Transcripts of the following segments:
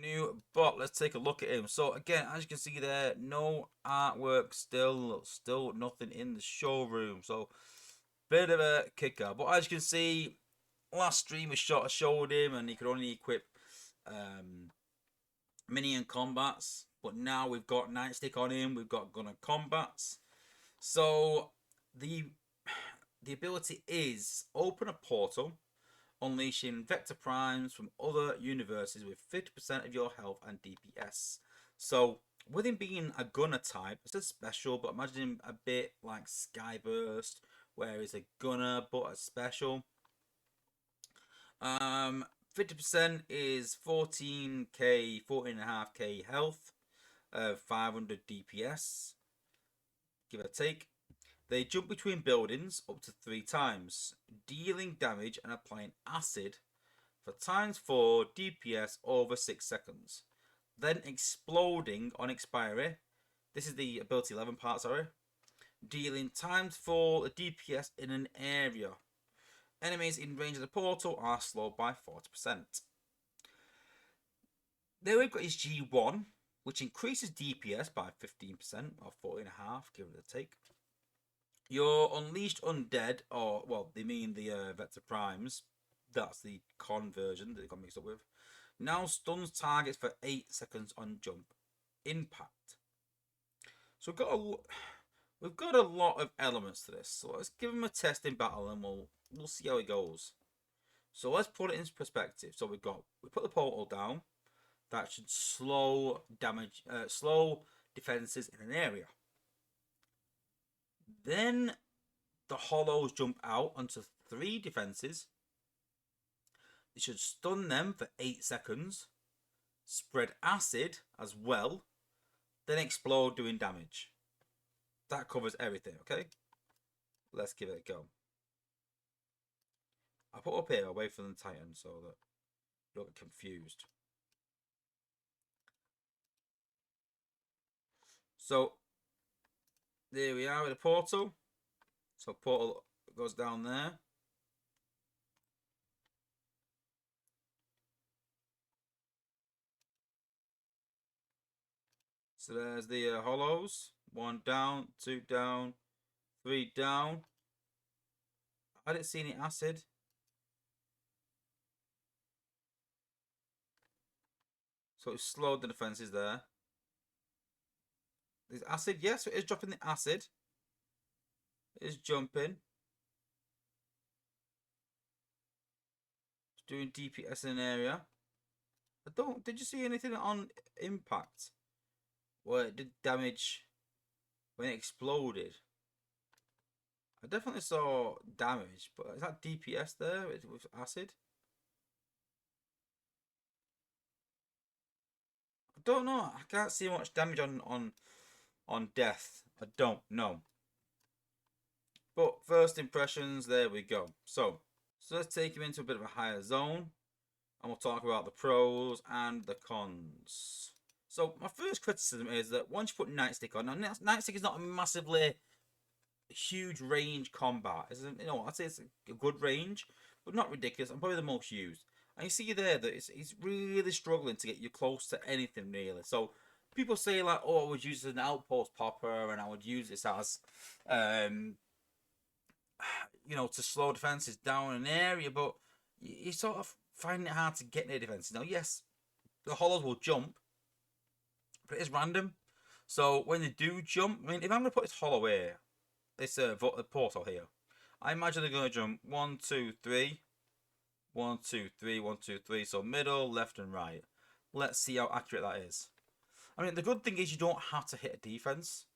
new bot. Let's take a look at him. So again, as you can see there, no artwork, still nothing in the showroom. So bit of a kicker. But as you can see, last stream we showed him, and he could only equip minion combats. But now we've got Nightstick on him. We've got Gunner combats. So the ability is open a portal, unleashing Vector Primes from other universes with 50% of your health and DPS. So, with him being a gunner type, it's a special, but imagine him a bit like Skyburst, where he's a gunner but a special. 50% is 14k, 14.5k health, 500 DPS, give or take. They jump between buildings up to 3 times, dealing damage and applying acid for ×4 DPS over 6 seconds. Then exploding on expiry. This is the ability 11 part, sorry. Dealing ×4 DPS in an area. Enemies in range of the portal are slowed by 40%. Then we've got his G1, which increases DPS by 15% or 40.5, give it a take. Your unleashed undead, or well, they mean the Vector Primes. That's the conversion that they got mixed up with. Now stuns targets for 8 seconds on jump impact. So we've got a lot of elements to this. So let's give them a test in battle, and we'll see how it goes. So let's put it into perspective. So we put the portal down. That should slow defenses in an area. Then the hollows jump out onto 3 defenses. It should stun them for 8 seconds, spread acid as well, then explode doing damage. That covers everything, okay? Let's give it a go. I'll put up here away from the Titan so that you don't get confused. So there we are with the portal. So portal goes down there. So there's the hollows. 1 down, 2 down, 3 down. I didn't see any acid. So it slowed the defenses there. There's acid. Yes, it is dropping the acid. It is jumping. It's doing DPS in an area. Did you see anything on impact? Where it did damage when it exploded? I definitely saw damage, but is that DPS there with acid? I don't know. I can't see much damage on death. I don't know. But first impressions, there we go. So let's take him into a bit of a higher zone, and we'll talk about the pros and the cons. So my first criticism is that once you put Nightstick on, now Nightstick is not a massively huge range combat. I'd say it's a good range, but not ridiculous. And probably the most used. And you see there that it's really struggling to get you close to anything really. So people say like, oh, I would use it as an outpost popper, and I would use this as, to slow defenses down an area, but you sort of find it hard to get near defenses. Now, yes, the hollows will jump, but it's random. So when they do jump, I mean, if I'm going to put this hollow here, this portal here, I imagine they're going to jump 1, 2, 3, 1, 2, 3, 1, 2, 3. So middle, left, and right. Let's see how accurate that is. I mean, the good thing is you don't have to hit a defense.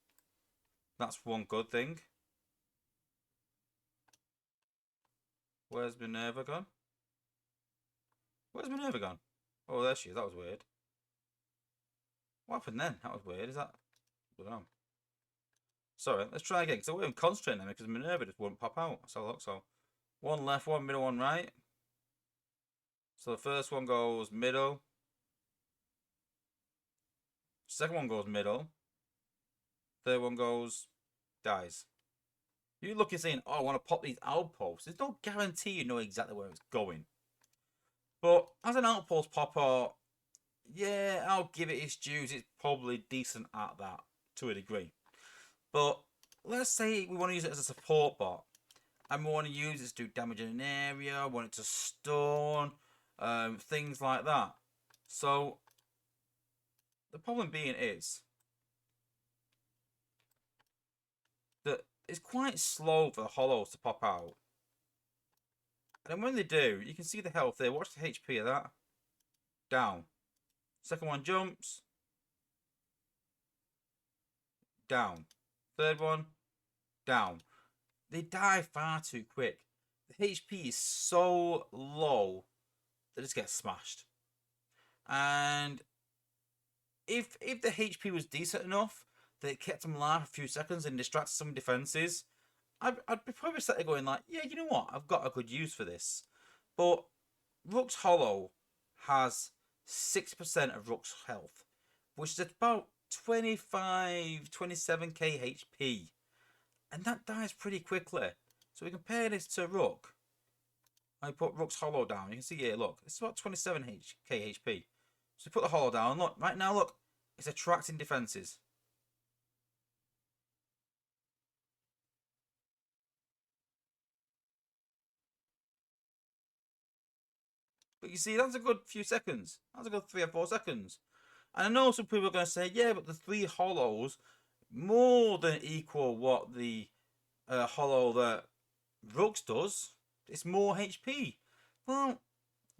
That's one good thing. Where's Minerva gone? Where's Minerva gone? Oh, there she is. That was weird. What happened then? That was weird. Is that... I don't know. Sorry, let's try again, because I wasn't concentrating on it, because Minerva just wouldn't pop out. So look, so 1 left, 1 middle, 1 right. So the first one goes middle. Second one goes middle. Third one goes... dies. You're looking saying, oh, I want to pop these outposts. There's no guarantee you know exactly where it's going. But as an outpost popper, yeah, I'll give it its dues. It's probably decent at that to a degree. But let's say we want to use it as a support bot, and we want to use it to do damage in an area, want it to stun, things like that. So the problem being is that it's quite slow for the hollows to pop out. And when they do, you can see the health there. Watch the HP of that. Down. Second one jumps. Down. Third one. Down. They die far too quick. The HP is so low that it just gets smashed. And if the HP was decent enough that it kept them alive for a few seconds and distracted some defenses, I'd be probably sitting going like, yeah, you know what? I've got a good use for this. But Rook's Hollow has 6% of Rook's health, which is about 25, 27k HP. And that dies pretty quickly. So we compare this to Rook. I put Rook's Hollow down. You can see here, look, it's about 27k HP. So put the Hollow down. Look, right now, look, it's attracting defenses. But you see, that's a good few seconds. That's a good 3 or 4 seconds. And I know some people are going to say, yeah, but the 3 hollows more than equal what the hollow that Rooks does. It's more HP. Well,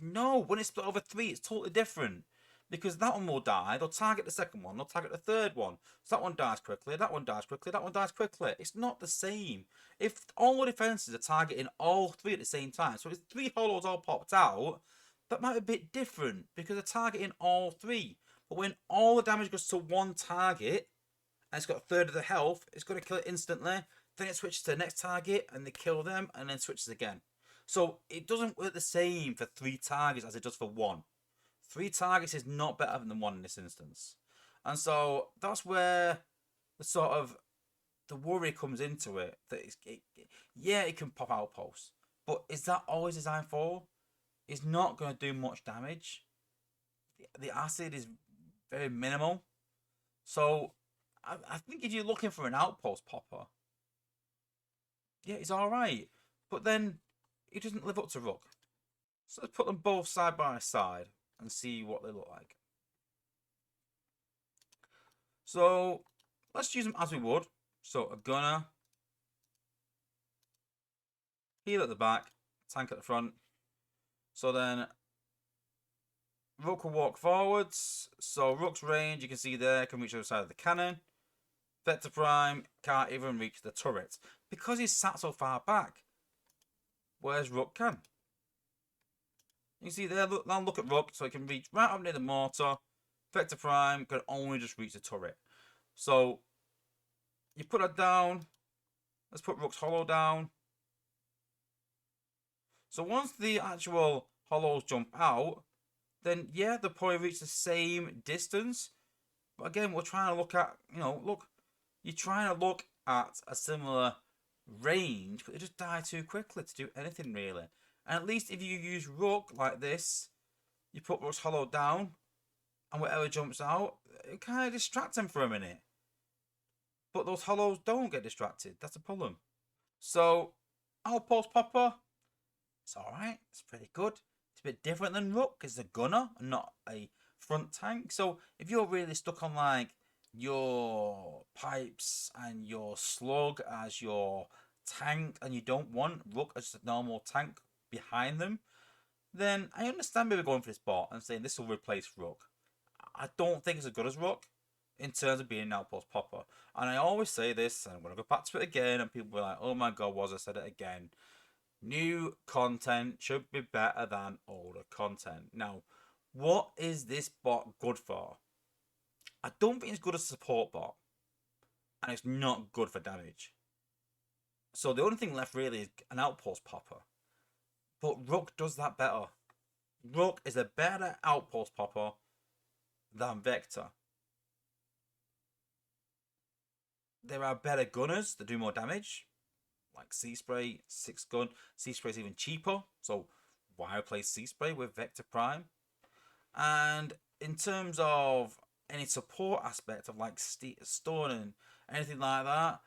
no, when it's split over 3, it's totally different. Because that one will die, they'll target the second one, they'll target the third one. So that one dies quickly, that one dies quickly, that one dies quickly. It's not the same. If all the defenses are targeting all 3 at the same time, so if 3 hollows all popped out, that might be a bit different because they're targeting all 3. But when all the damage goes to one target, and it's got a third of the health, it's going to kill it instantly. Then it switches to the next target, and they kill them, and then switches again. So it doesn't work the same for 3 targets as it does for 1. 3 targets is not better than 1 in this instance. And so that's where the sort of the worry comes into it. That yeah, it can pop outposts. But is that always designed for? It's not going to do much damage. The acid is very minimal. So I think if you're looking for an outpost popper, yeah, it's alright. But then it doesn't live up to Rook. So let's put them both side by side and see what they look like. So let's use them as we would. So a gunner, heal at the back, tank at the front. So then Rook will walk forwards. So Rook's range, you can see there, can reach the other side of the cannon. Vector Prime can't even reach the turret because he's sat so far back. Whereas Rook can. You can see there, look, now look at Rook, so he can reach right up near the mortar. Vector Prime can only just reach the turret. So you put that down. Let's put Rook's Hollow down. So once the actual hollows jump out, then yeah, they'll probably reach the same distance. But again, we're trying to look at, look, you're trying to look at a similar range, but they just die too quickly to do anything really. And at least if you use Rook like this, you put Rook's Hollow down, and whatever jumps out, it kind of distracts them for a minute. But those hollows don't get distracted. That's the problem. So, Outpost Popper, it's alright. It's pretty good. It's a bit different than Rook because it's a gunner and not a front tank. So, if you're really stuck on like your pipes and your slug as your tank and you don't want Rook as a normal tank behind them, then I understand maybe going for this bot and saying this will replace Rook. I don't think it's as good as Rook in terms of being an outpost popper. And I always say this, and I'm going to go back to it again, and people are like, oh my god, Wozza said it again. New content should be better than older content. Now, what is this bot good for? I don't think it's good as a support bot. And it's not good for damage. So the only thing left really is an outpost popper. But Rook does that better. Rook is a better outpost popper than Vector. There are better gunners that do more damage, like Sea Spray, 6 gun. Sea Spray is even cheaper, so why replace Sea Spray with Vector Prime? And in terms of any support aspect of like stun and anything like that,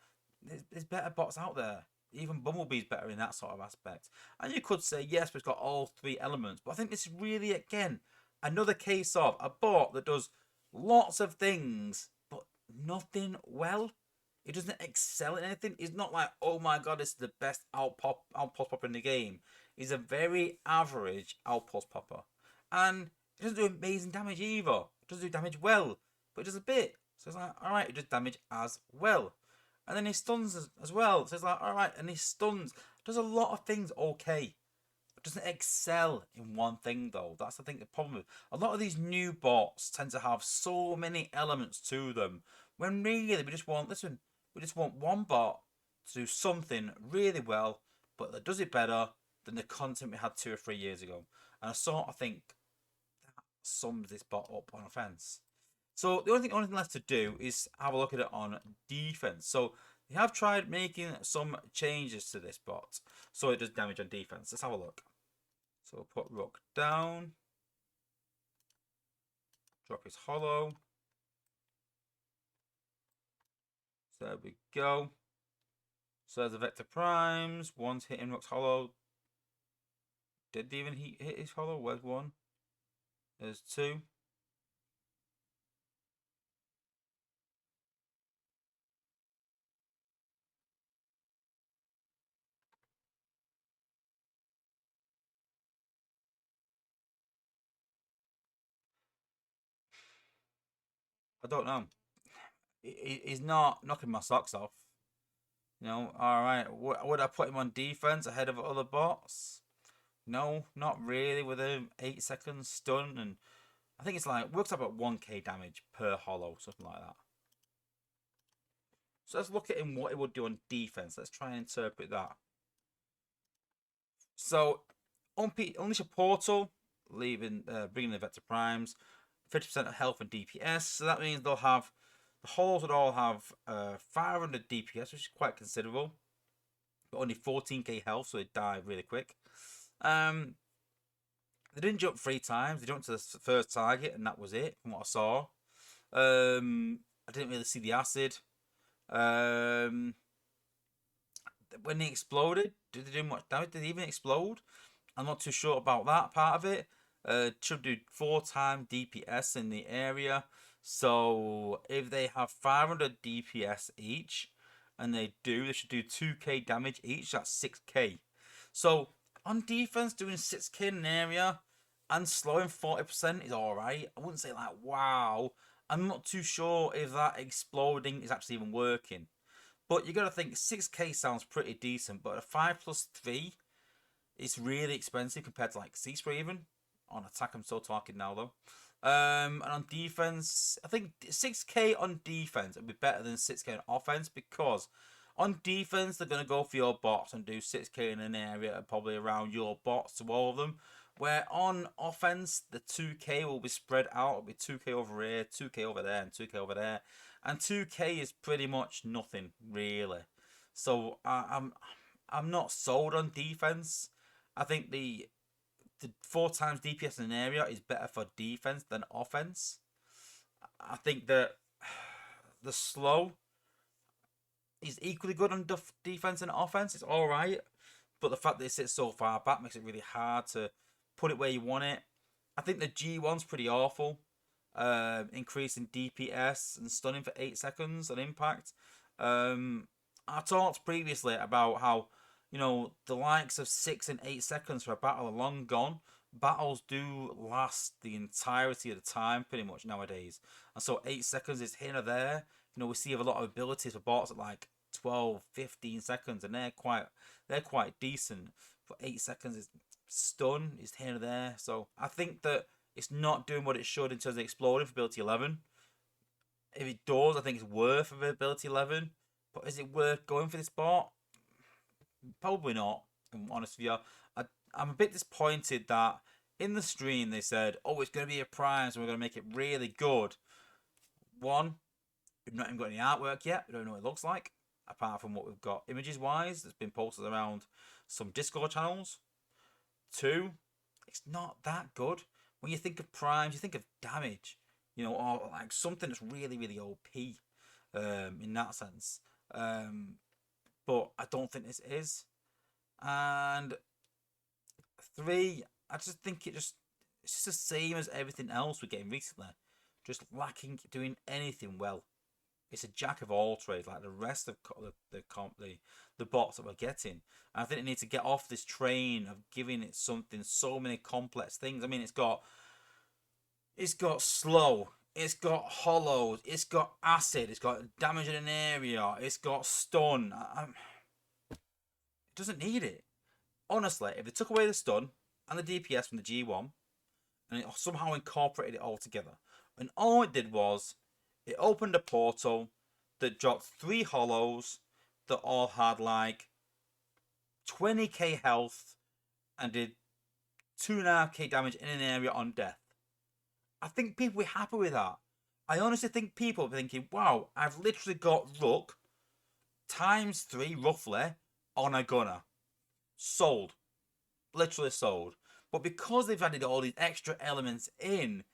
there's better bots out there. Even Bumblebee's better in that sort of aspect. And you could say, yes, but it's got all three elements. But I think this is really, again, another case of a bot that does lots of things, but nothing well. It doesn't excel in anything. It's not like, oh my god, it's the best outpost popper in the game. He's a very average outpost popper. And it doesn't do amazing damage either. It doesn't do damage well, but it does a bit. So it's like, alright, it does damage as well. And then he stuns as well. So it's like, alright, and he stuns. Does a lot of things okay. It doesn't excel in one thing though. That's I think the problem with a lot of these new bots tend to have so many elements to them. When really we just want one bot to do something really well, but that does it better than the content we had 2 or 3 years ago. And I sort of think that sums this bot up on offense. So the only thing left to do is have a look at it on defense. So they have tried making some changes to this bot, so it does damage on defense. Let's have a look. So we'll put Rook down, drop his hollow. So there we go. So there's the Vector Primes. One's hitting Rook's hollow. Did they even hit his hollow? Where's one? There's two. I don't know. He's not knocking my socks off. You know, alright. Would I put him on defense ahead of other bots? No, not really. With a 8 seconds stun, and I think it's like works up at 1k damage per hollow, something like that. So let's look at him what it would do on defense. Let's try and interpret that. So unleash a portal, bringing the Vector Primes, 50% of health and DPS. So that means they'll have the hollows would all have 500 DPS, which is quite considerable, but only 14k health, so they die really quick. They didn't jump 3 times. They jumped to the first target, and that was it, from what I saw. I didn't really see the acid. When they exploded, did they do much damage? Did they even explode? I'm not too sure about that part of it. Should do 4 times DPS in the area. So if they have 500 DPS each, and they should do 2k damage each. That's 6k. So on defense, doing 6k in an area and slowing 40% is alright. I wouldn't say like wow. I'm not too sure if that exploding is actually even working. But you got to think 6k sounds pretty decent, but a 5+3 is really expensive compared to like C-Spray even. On attack, I'm still talking now though. And on defense, I think 6k on defense would be better than 6k on offense, because on defense they're going to go for your bots and do 6k in an area and probably around your bots to all of them. Where on offense, the 2k will be spread out. It'll be 2k over here, 2k over there, and 2k over there. And 2k is pretty much nothing, really. So I'm not sold on defense. I think the 4 times DPS in an area is better for defense than offense. I think that the slow is equally good on defense and offense. It's alright. But the fact that it sits so far back makes it really hard to put it where you want it. I think the G1's pretty awful. Increasing DPS and stunning for 8 seconds on impact. I talked previously about how, you know, the likes of 6 and 8 seconds for a battle are long gone. Battles do last the entirety of the time pretty much nowadays. And so 8 seconds is here or there. You know, we see a lot of abilities for bots at like 12, 15 seconds, and they're quite decent. But 8 seconds is stun is here or there. So I think that it's not doing what it should in terms of exploding for ability 11. If it does, I think it's worth of ability 11. But is it worth going for this bot? Probably not, if I'm honest with you. I'm a bit disappointed that in the stream they said, oh, it's going to be a prime, so we're going to make it really good. One, we've not even got any artwork yet. We don't know what it looks like, apart from what we've got images-wise that's been posted around some Discord channels. 2, it's not that good. when you think of primes, you think of damage, you know, or like something that's really, really OP in that sense. But I don't think this is. And 3, I just think it's just the same as everything else we're getting recently. Just lacking doing anything well. It's a jack of all trades, like the rest of the bots that we're getting. And I think they need to get off this train of giving it something so many complex things. I mean, it's got slow, it's got hollows, it's got acid, it's got damage in an area, it's got stun. It doesn't need it. Honestly, if they took away the stun and the DPS from the G1 and it somehow incorporated it all together, and all it did was it opened a portal that dropped 3 hollows that all had like 20k health and did 2.5k damage in an area on death. I think people were happy with that. I honestly think people are thinking, wow, I've literally got Rook times 3 roughly on a gunner. Sold. Literally sold. But because they've added all these extra elements in,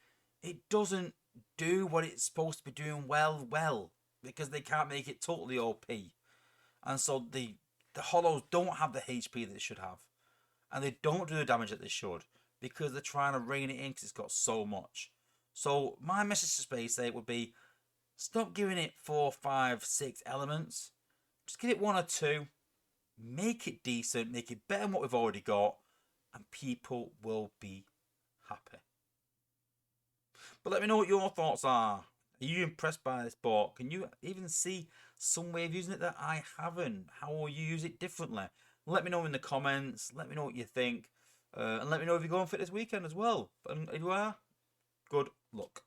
it doesn't do what it's supposed to be doing well. Because they can't make it totally OP. And so the hollows don't have the HP that they should have. And they don't do the damage that they should. Because they're trying to rein it in because it's got so much. So my message to Space 8 would be, stop giving it 4, 5, 6 elements. Just give it 1 or 2. Make it decent. Make it better than what we've already got. And people will be happy. But let me know what your thoughts are. Are you impressed by this bot? Can you even see some way of using it that I haven't? How will you use it differently? Let me know in the comments. Let me know what you think. And let me know if you're going for it this weekend as well. And if you are, good luck.